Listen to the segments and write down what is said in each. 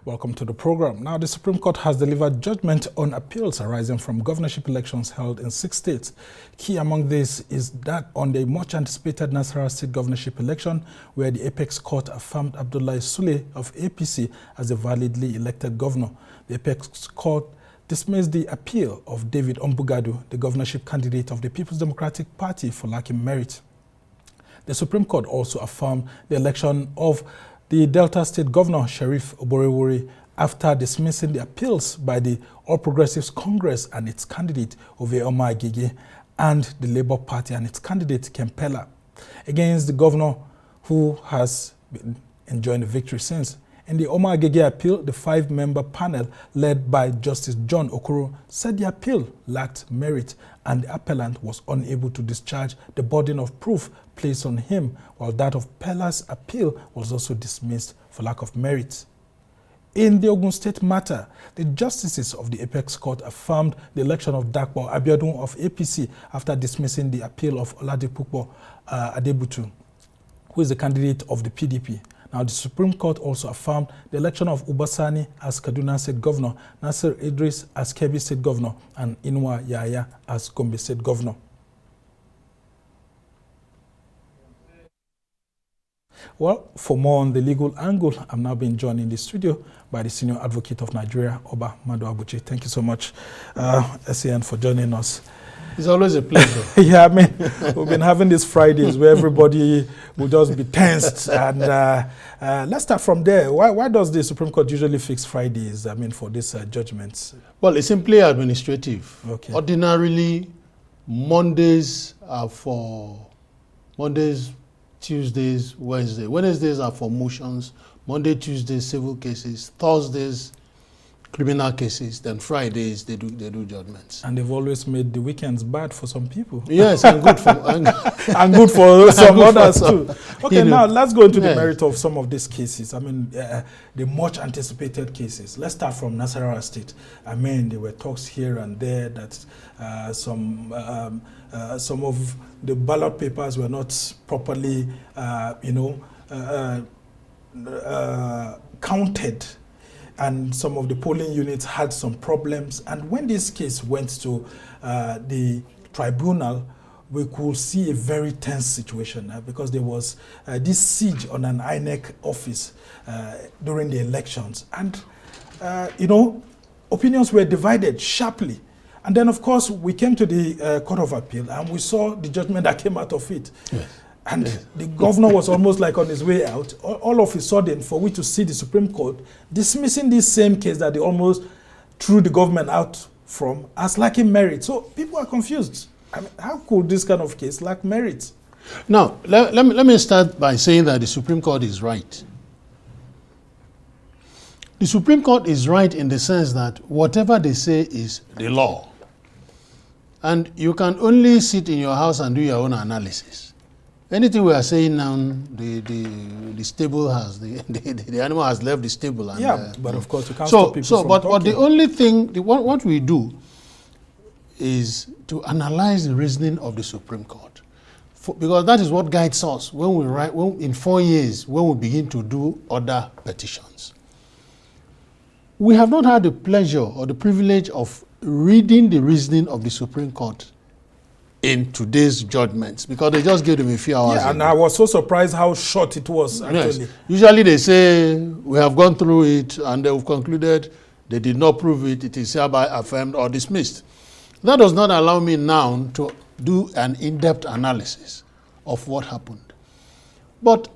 Welcome to the program. Now, the Supreme Court has delivered judgment on appeals arising from governorship elections held in 6 states. Key among these is that on the much-anticipated Nasarawa State governorship election, where the Apex Court affirmed Abdullahi Sule of APC as the validly elected governor. The Apex Court dismissed the appeal of David Ombugadu, the governorship candidate of the People's Democratic Party, for lacking merit. The Supreme Court also affirmed the election of the Delta State Governor, Sheriff Oborewori, after dismissing the appeals by the All Progressives Congress and its candidate, Oveoma Agege, and the Labour Party and its candidate, Kempela, against the governor, who has been enjoying the victory since. In the Oma Agege appeal, the 5-member panel led by Justice John Okoro said the appeal lacked merit and the appellant was unable to discharge the burden of proof placed on him, while that of Pela's appeal was also dismissed for lack of merit. In the Ogun State matter, the justices of the Apex Court affirmed the election of Dakpo Abiodun of APC after dismissing the appeal of Oladipupo Adebutu, who is the candidate of the PDP. Now, the Supreme Court also affirmed the election of Ubasani as Kaduna State Governor, Nasir Idris as Kebbi State Governor, and Inwa Yahya as Gombe State Governor. Well, for more on the legal angle, I'm now being joined in the studio by the Senior Advocate of Nigeria, Oba Maduabuchi. Thank you so much, SAN, for joining us. It's always a pleasure. Yeah, I mean, we've been having these Fridays where everybody will just be tensed. And let's start from there. Why does the Supreme Court usually fix Fridays, I mean, for these judgments? Well, it's simply administrative. Okay. Ordinarily, Mondays are for Mondays, Tuesdays, Wednesdays. Wednesdays are for motions. Monday, Tuesdays, civil cases. Thursdays, criminal cases. Then Fridays, they do judgments. And they've always made the weekends bad for some people. Yes, and good for and good for some others too. Okay, now let's go into the merit of some of these cases. I mean, the much anticipated cases. Let's start from Nasarawa State. I mean, there were talks here and there that some of the ballot papers were not properly, counted, and some of the polling units had some problems. And when this case went to the tribunal, we could see a very tense situation because there was this siege on an INEC office during the elections. And, opinions were divided sharply. And then, of course, we came to the Court of Appeal and we saw the judgment that came out of it. Yes. And the governor was almost like on his way out. All of a sudden, for we to see the Supreme Court dismissing this same case that they almost threw the government out from as lacking merit. So people are confused. I mean, how could this kind of case lack merit? Now, let me start by saying that the Supreme Court is right. The Supreme Court is right in the sense that whatever they say is the law. And you can only sit in your house and do your own analysis. Anything we are saying now, the stable has, the animal has left the stable. And, yeah, but of course you can't stop people from talking. But the only thing, what we do is to analyze the reasoning of the Supreme Court. Because that is what guides us when we write, in 4 years, when we begin to do other petitions. We have not had the pleasure or the privilege of reading the reasoning of the Supreme Court in today's judgments, because they just gave them a few hours. Yeah, and I was so surprised how short it was, actually. Yes. Usually they say, we have gone through it and they've concluded they did not prove it, it is hereby affirmed or dismissed. That does not allow me now to do an in-depth analysis of what happened. But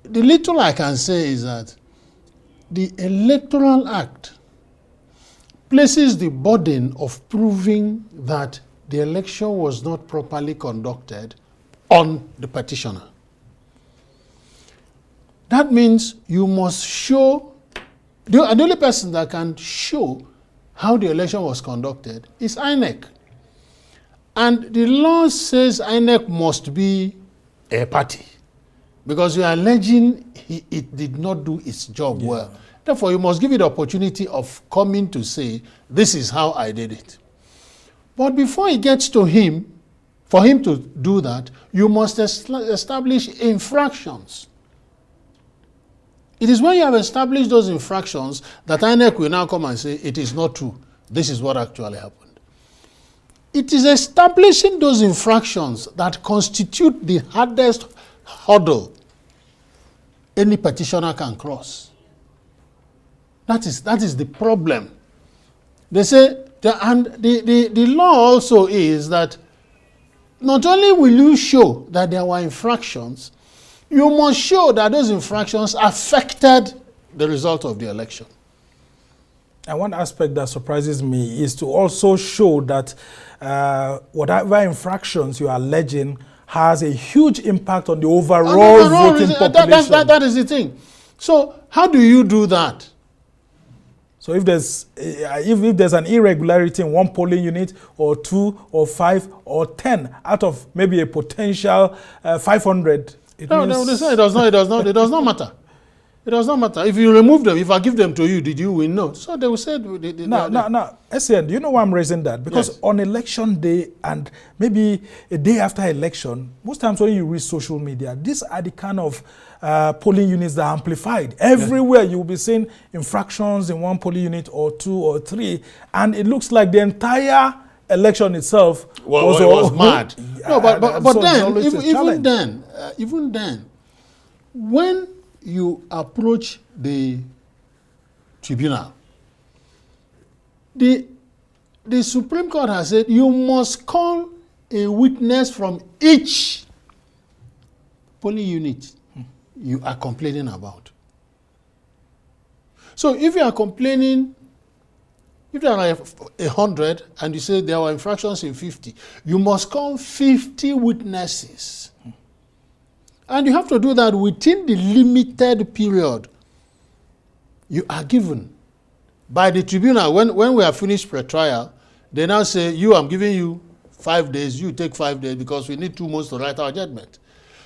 the little I can say is that the Electoral Act places the burden of proving that the election was not properly conducted on the petitioner. That means you must show, the only person that can show how the election was conducted is INEC. And the law says INEC must be a party because you are alleging it did not do its job well. Therefore, you must give it the opportunity of coming to say, this is how I did it. But before it gets to him, for him to do that, you must establish infractions. It is when you have established those infractions that INEC will now come and say, it is not true. This is what actually happened. It is establishing those infractions that constitute the hardest hurdle any petitioner can cross. That is the problem. They say, the law also is that not only will you show that there were infractions, you must show that those infractions affected the result of the election. And one aspect that surprises me is to also show that whatever infractions you are alleging has a huge impact on the overall voting population. That is the thing. So how do you do that? So if there's an irregularity in one polling unit, or 2 or 5 or 10 out of maybe a potential 500, they say it does not matter. It does not matter. If you remove them, if I give them to you, did you win? No. So they will say... Now, SN, do you know why I'm raising that? Because yes, on election day and maybe a day after election, most times when you read social media, these are the kind of polling units that are amplified. Everywhere you will be seeing infractions in one polling unit or 2 or 3, and it looks like the entire election itself was mad. No, but then, even then, when you approach the tribunal, the Supreme Court has said you must call a witness from each polling unit you are complaining about. So if you are complaining, if there are 100 and you say there were infractions in 50, you must call 50 witnesses. And you have to do that within the limited period you are given by the tribunal. When we are finished pre-trial, they now say, I'm giving you 5 days, you take 5 days because we need 2 months to write our judgment.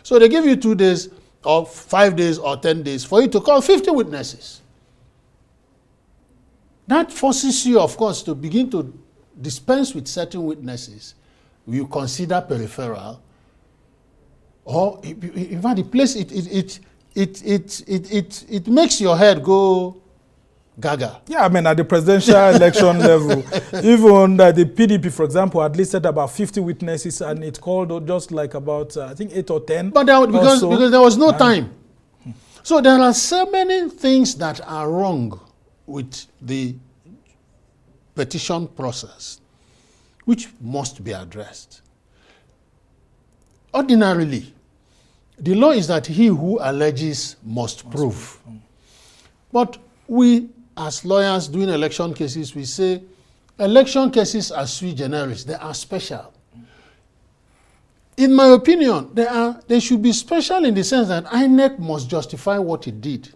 So they give you 2 days or 5 days or 10 days for you to call 50 witnesses. That forces you, of course, to begin to dispense with certain witnesses you consider peripheral, or in fact, the place it makes your head go gaga. Yeah, I mean, at the presidential election level, even the PDP, for example, had listed about 50 witnesses, and it called just like about, I think, 8 or 10. But because there was no time. So there are so many things that are wrong with the petition process, which must be addressed. Ordinarily, the law is that he who alleges must prove. But we, as lawyers doing election cases, we say election cases are sui generis, they are special. In my opinion, they should be special in the sense that INEC must justify what it did.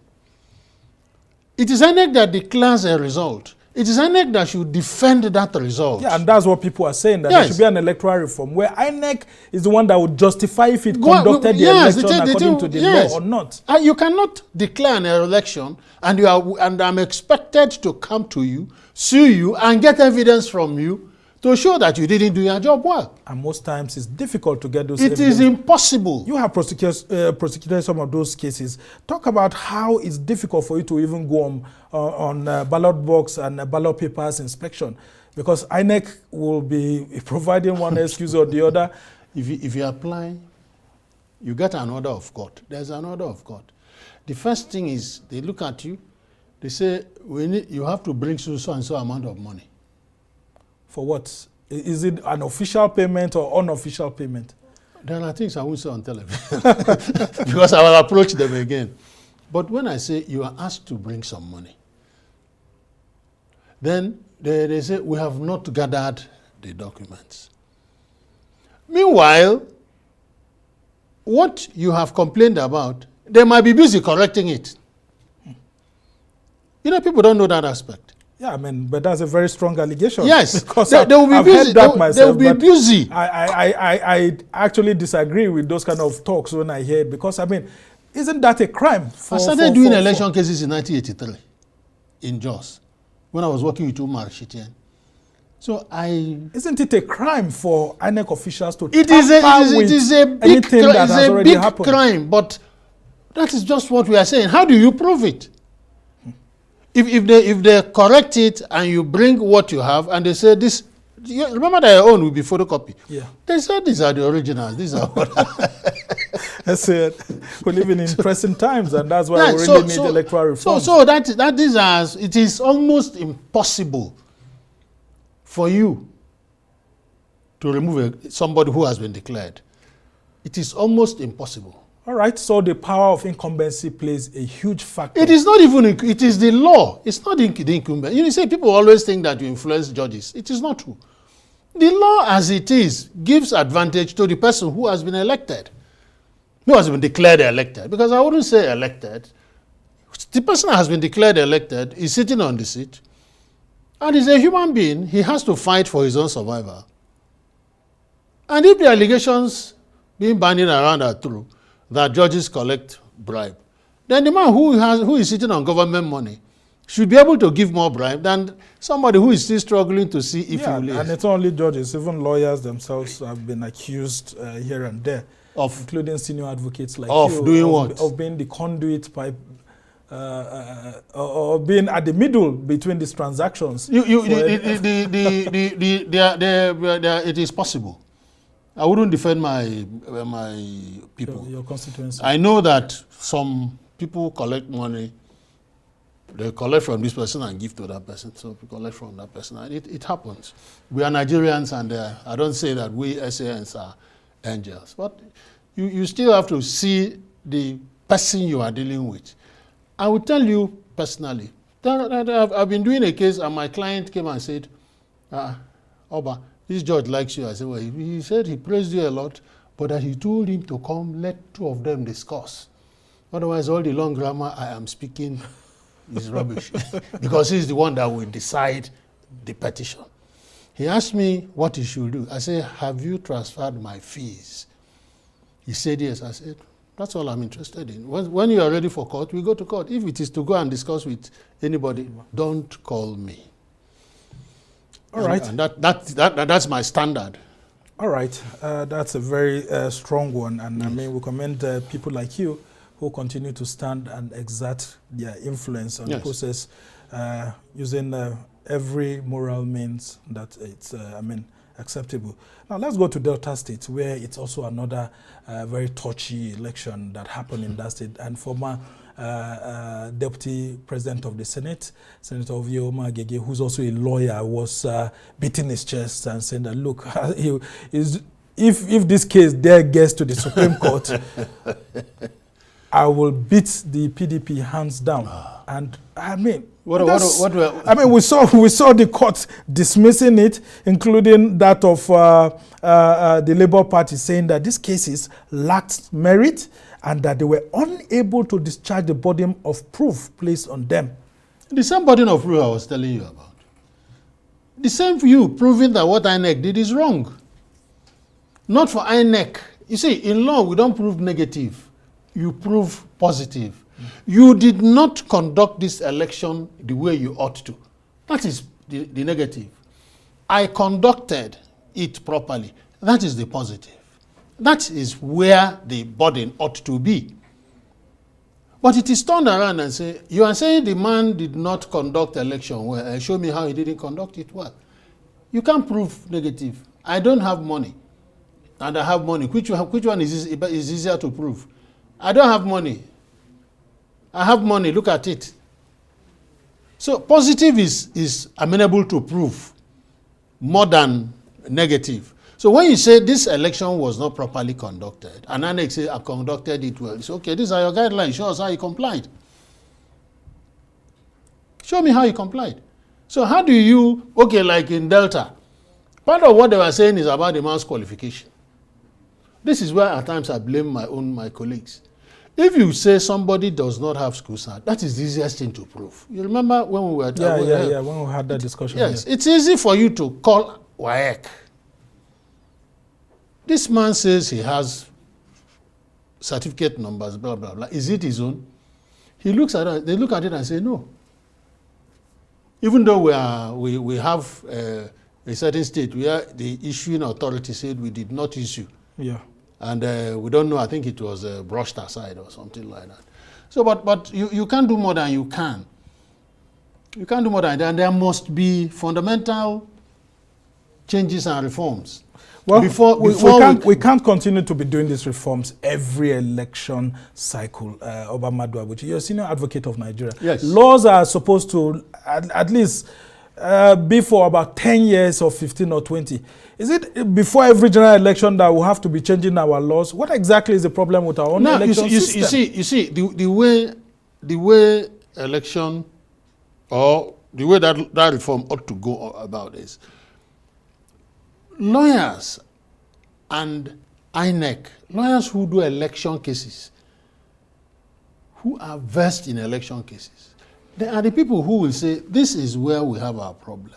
It is INEC that declares a result. It is INEC that should defend that result. Yeah, and that's what people are saying, that there should be an electoral reform where INEC is the one that would justify if it conducted the election according to the law or not. You cannot declare an election and I'm expected to come to you, sue you, and get evidence from you to show that you didn't do your job well. And most times it's difficult to get those evidence. It is impossible. You have prosecuted some of those cases. Talk about how it's difficult for you to even go on ballot box and ballot papers inspection, because INEC will be providing one excuse or the other. If you apply, you get an order of court. There's an order of court. The first thing is they look at you, they say, you have to bring so and so amount of money. For what? Is it an official payment or unofficial payment? There are things I won't say on television because I will approach them again. But when I say you are asked to bring some money, then they say we have not gathered the documents. Meanwhile, what you have complained about, they might be busy correcting it. You know, people don't know that aspect. Yeah, I mean, but that's a very strong allegation. Yes, because they will be busy. Heard that myself, they will be busy. I actually disagree with those kind of talks when I hear it, because, I mean, isn't that a crime? I started doing election cases in 1983 in Jos when I was working with Umar Shitian. So Isn't it a crime for INEC officials to it is a big crime, but That is just what we are saying. How do you prove it? If they correct it and you bring what you have and they say this, remember that your own will be photocopy. Yeah. They said these are the originals. These are what. That's it. We live in interesting times, and that's why we really need electoral reform. So that is as it is almost impossible for you to remove somebody who has been declared. It is almost impossible. All right, so the power of incumbency plays a huge factor. It is not even, it is the law. It's not the incumbent. You say people always think that you influence judges. It is not true. The law as it is gives advantage to the person who has been elected, who has been declared elected. Because I wouldn't say elected. The person that has been declared elected is sitting on the seat and is a human being. He has to fight for his own survival. And if the allegations being bandied around are true, that judges collect bribe, then the man who is sitting on government money should be able to give more bribe than somebody who is still struggling to see if he will live. And it's not only judges, even lawyers themselves have been accused here and there, including senior advocates like of being the conduit by or being at the middle between these transactions. It is possible. I wouldn't defend my people. Your constituency. I know that some people collect money. They collect from this person and give to that person. So we collect from that person. And it happens. We are Nigerians, and I don't say that we SANs are angels. But you still have to see the person you are dealing with. I will tell you personally, that I've been doing a case, and my client came and said, Oba, this judge likes you. I said, well, he said he praised you a lot, but that he told him to come, let two of them discuss. Otherwise, all the long grammar I am speaking is rubbish. Because he's the one that will decide the petition. He asked me what he should do. I said, have you transferred my fees? He said, yes. I said, that's all I'm interested in. When you are ready for court, we go to court. If it is to go and discuss with anybody, don't call me. All right. And that's my standard. All right. That's a very strong one. And I mean, we commend people like you who continue to stand and exert their influence on the process using every moral means that it's, acceptable. Now, let's go to Delta State, where it's also another very touchy election that happened in that state. And former Deputy President of the Senate, Senator Ovioma Agege, who's also a lawyer, was beating his chest and saying that, look, if this case there gets to the Supreme Court, I will beat the PDP hands down. And I mean, we saw the court dismissing it, including that of the Labour Party, saying that these cases lacked merit and that they were unable to discharge the burden of proof placed on them. The same burden of proof I was telling you about. The same for you, proving that what INEC did is wrong. Not for INEC. You see, in law, we don't prove negative. You prove positive. You did not conduct this election the way you ought to. That is the negative. I conducted it properly. That is the positive. That is where the burden ought to be. But it is turned around and say, you are saying the man did not conduct election well. Show me how he didn't conduct it well. You can't prove negative. I don't have money. And I have money. Which one is easier to prove? I don't have money. I have money. Look at it. So positive is amenable to proof more than negative. So when you say this election was not properly conducted, and INEC say I conducted it well, it's okay, these are your guidelines, show us how you complied. Show me how you complied. So how do you, like in Delta, part of what they were saying is about the man's qualification. This is where at times I blame my colleagues. If you say somebody does not have school cert, that is the easiest thing to prove. You remember when we were when we had that discussion. Yes, it's easy for you to call WAEC. This man says he has certificate numbers, blah, blah, blah. Is it his own? He looks at it, they look at it and say, no. Even though we have a certain state where the issuing authority said we did not issue. Yeah. And we don't know, I think it was brushed aside or something like that. So, but you can't do more than you can. You can't do more than that. And there must be fundamental changes and reforms. Well, we can't continue to be doing these reforms every election cycle. Oba Maduabuchi, you're a senior advocate of Nigeria. Yes. Laws are supposed to at least be for about 10 years or 15 or 20. Is it before every general election that we'll have to be changing our laws? What exactly is the problem with our own election system? You see, the way election or the way that reform ought to go about is lawyers and INEC, lawyers who do election cases, who are versed in election cases, they are the people who will say, this is where we have our problem.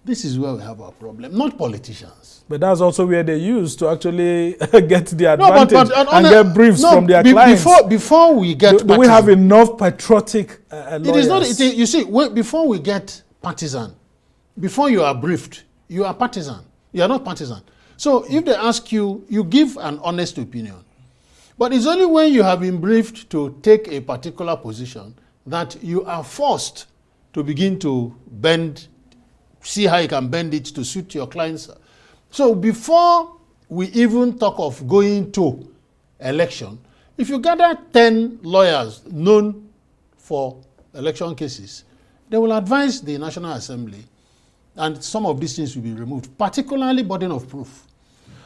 This is where we have our problem, not politicians. But that's also where they use to actually get the advantage and get briefs from their clients. Before we get do we have enough patriotic lawyers? It is not. You see, before we get partisan, before you are briefed, you are partisan. You are not partisan. So if they ask you, you give an honest opinion. But it's only when you have been briefed to take a particular position that you are forced to begin to bend, see how you can bend it to suit your clients. So before we even talk of going to election, if you gather 10 lawyers known for election cases, they will advise the National Assembly and some of these things will be removed, particularly burden of proof.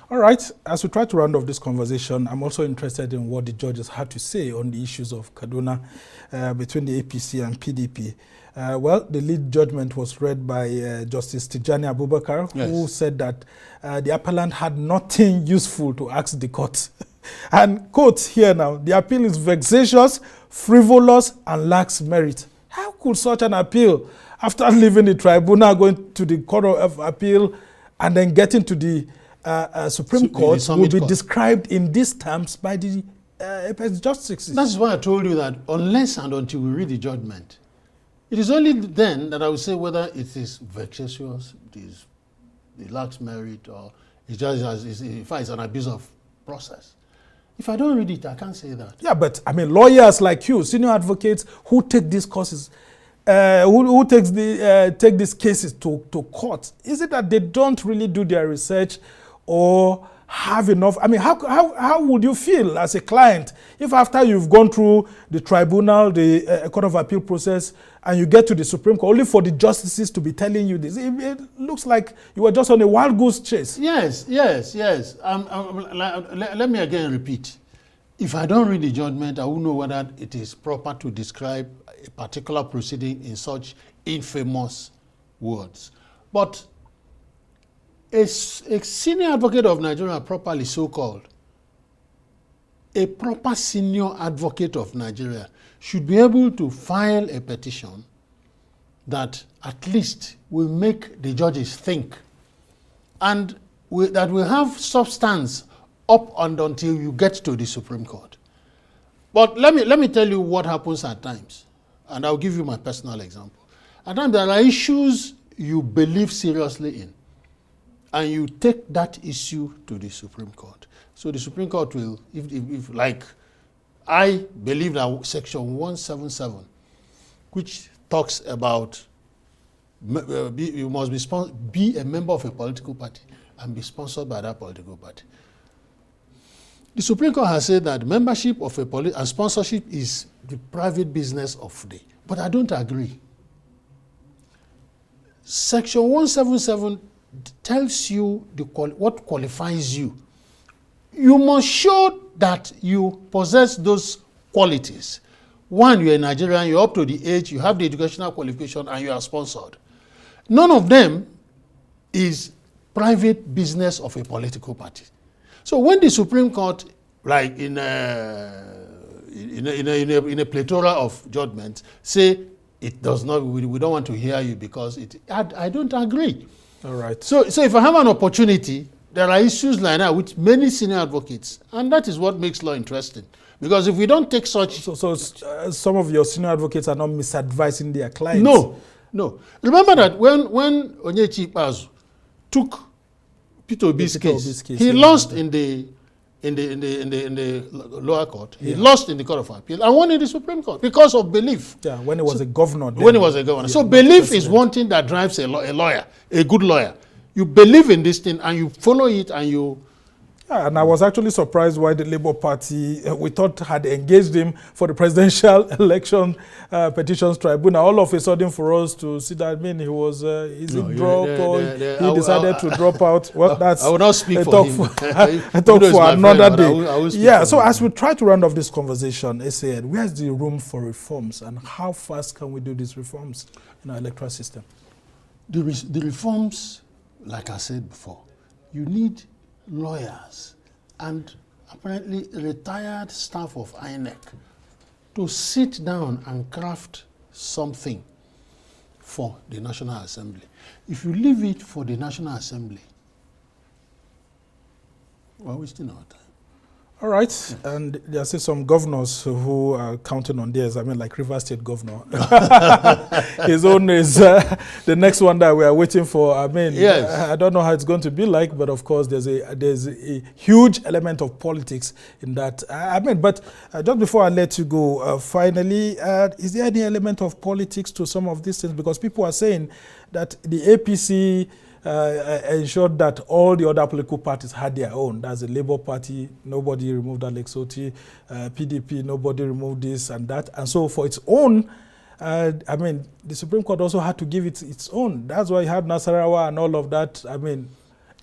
All right, as we try to round off this conversation, I'm also interested in what the judges had to say on the issues of Kaduna between the APC and PDP. Well, the lead judgment was read by Justice Tijani Abubakar, yes, who said that the appellant had nothing useful to ask the court. And quote here now, the appeal is vexatious, frivolous, and lacks merit. How could such an appeal, after leaving the tribunal, going to the Court of Appeal, and then getting to the Supreme Court, will be described in these terms by the apex justices? That's why I told you that unless and until we read the judgment, it is only then that I will say whether it is vexatious, it lacks merit, or it just in fact it's an abuse of process. If I don't read it, I can't say that. Yeah, but I mean, lawyers like you, senior advocates who take these courses, who take these cases to court, is it that they don't really do their research or have enough? I mean, how would you feel as a client if after you've gone through the tribunal, the Court of Appeal process, and you get to the Supreme Court, only for the justices to be telling you this? It looks like you were just on a wild goose chase. Yes. Let me again repeat. If I don't read the judgment, I won't know whether it is proper to describe a particular proceeding in such infamous words. But a senior advocate of Nigeria, properly so-called, a proper senior advocate of Nigeria should be able to file a petition that at least will make the judges think, and that will have substance up and until you get to the Supreme Court. But let me tell you what happens at times, and I'll give you my personal example. At times there are issues you believe seriously in, and you take that issue to the Supreme Court. So the Supreme Court will, if like I believe that Section 177, which talks about you must be a member of a political party and be sponsored by that political party. The Supreme Court has said that membership of a party and sponsorship is the private business of the. But I don't agree. Section 177 tells you what qualifies you. You must show that you possess those qualities. One, you're a Nigerian, you're up to the age, you have the educational qualification, and you are sponsored. None of them is private business of a political party. So when the Supreme Court, like in a plethora of judgments, say it does not, we don't want to hear you because I don't agree. All right. So if I have an opportunity, there are issues like that with many senior advocates, and that is what makes law interesting. Because if we don't take such... So some of your senior advocates are not misadvising their clients? No. Remember that when Onyechi Ikpeazu took Peter Obi's case, he lost in the in the lower court. He lost in the Court of Appeal and won in the Supreme Court because of belief. Yeah, when he was a governor. Then, when he was a governor. Yeah, so belief is one thing that drives a lawyer, a good lawyer. You believe in this thing and you follow it and you... Yeah, and I was actually surprised why the Labour Party, we thought, had engaged him for the presidential election petitions tribunal. All of a sudden, for us to see that, I mean, he was, he decided to drop out. Well, that's I will not speak for him. I talk for another day. Yeah, so as we try to round off this conversation, I said, where's the room for reforms and how fast can we do these reforms in our electoral system? The reforms, like I said before, you need lawyers and apparently retired staff of INEC to sit down and craft something for the National Assembly. If you leave it for the National Assembly, we're wasting our time. All right, yes. And there are still some governors who are counting on theirs. I mean, like Rivers State Governor. His own is the next one that we are waiting for. I mean, yes. I don't know how it's going to be like, but of course, there's a huge element of politics in that. I mean, but just before I let you go, finally, is there any element of politics to some of these things? Because people are saying that the APC ensured that all the other political parties had their own. That's the Labour Party, nobody removed Alex Oti, PDP, nobody removed this and that. And so for its own, I mean, the Supreme Court also had to give it its own. That's why you had Nasarawa and all of that. I mean,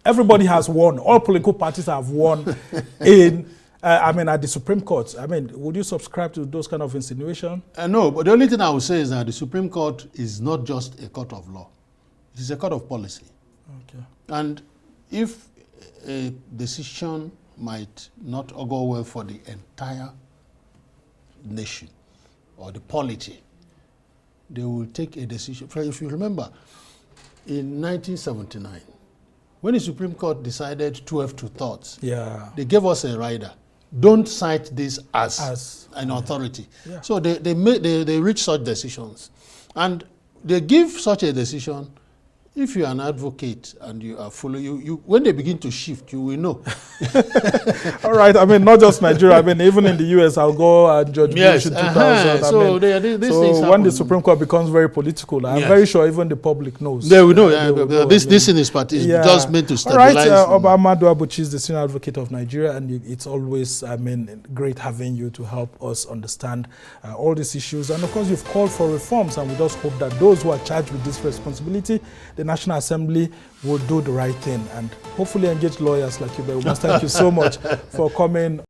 everybody has won. All political parties have won in, I mean, at the Supreme Court. I mean, would you subscribe to those kind of insinuation? No, but the only thing I would say is that the Supreme Court is not just a court of law. It is a court of policy. Okay. And if a decision might not go well for the entire nation or the polity, they will take a decision. If you remember, in 1979, when the Supreme Court decided 12-2 thoughts, they gave us a rider. Don't cite this as an authority. Yeah. So they reach such decisions. And they give such a decision. If you're an advocate and you are following, when they begin to shift, you will know. All right. I mean, not just Nigeria. I mean, even in the US, I'll go and Judge Bush in 2000. So, so when the Supreme Court becomes very political, I'm very sure even the public knows. They will know. This thing is just meant to stabilize. All right. Maduabuchi is the senior advocate of Nigeria, and it's always, I mean, great having you to help us understand all these issues. And of course, you've called for reforms, and we just hope that those who are charged with this responsibility, the National Assembly, will do the right thing and hopefully engage lawyers like you. But we must thank you so much for coming.